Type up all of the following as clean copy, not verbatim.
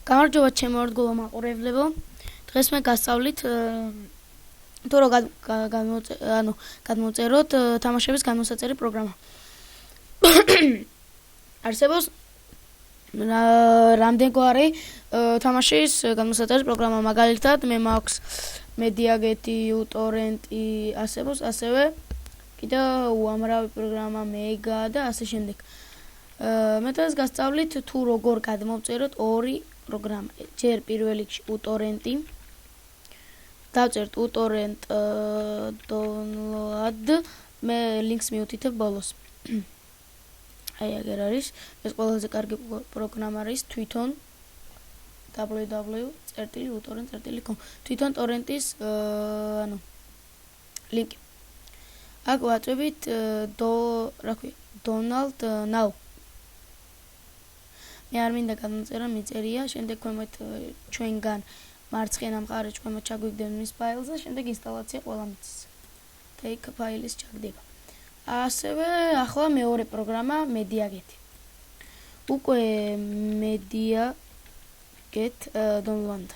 გამარჯობა ჩემო ერთგულო მაყურებლებო. დღეს მე გასწავლით თუ რა გადმოვწეროთ თამაშების განმოსაწერი პროგრამა. არსებობს რამდენგვარი თამაშის განმოსაწერი პროგრამა, მაგალითად მე მაქვს MediaGet, uTorrent, ასევე კიდევ უამრავი პროგრამა, Mega და ასე შემდეგ. მე დღეს გასწავლით თუ როგორ გადმოვწეროთ ორი პროგრამა. ჯერ პირველ რიგში uTorrent. დავწერთ uTorrent download, მე ლინკს მივუთითებ ბოლოს. აი აგერ არის, ეს ყველაზე კარგი პროგრამა არის თვითონ www.utorrent.com. თვითონ ტორრენტის ლინკი. აქ ვაწვევით Donald now. მე არ მინდა გადმოწერა, მიწერია, შემდეგ ქვემოთ ჩვენგან მარცხენა მხარეს ქვემოთ ჩაგვიგდებს მის ფაილზე, შემდეგ ინსტალაცია ყველა მიწის. Take ფაილის ჩაგდება. ასევე ახლა მეორე პროგრამა MediaGet. უკვე MediaGet download.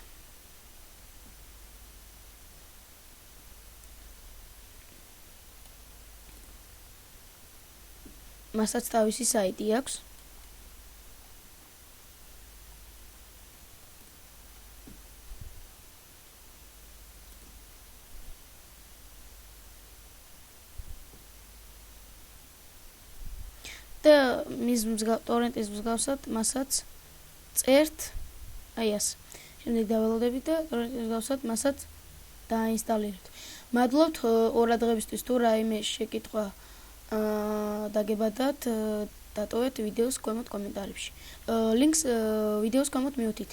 მასაც თავისი საიტი აქვს. და მის ტორრენტის მსგავსად მასაც წერთ აი ასე. შემდეგ დაველოდებით და ტორრენტის მსგავსად მასაც დაინსტალირებთ. მადლობთ ყურადღებისთვის. თუ რაიმე შეკითხვა დაგებადათ, დატოვეთ ვიდეოს ქვემოთ კომენტარებში. ლინკს ვიდეოს ქვემოთ მივუთით.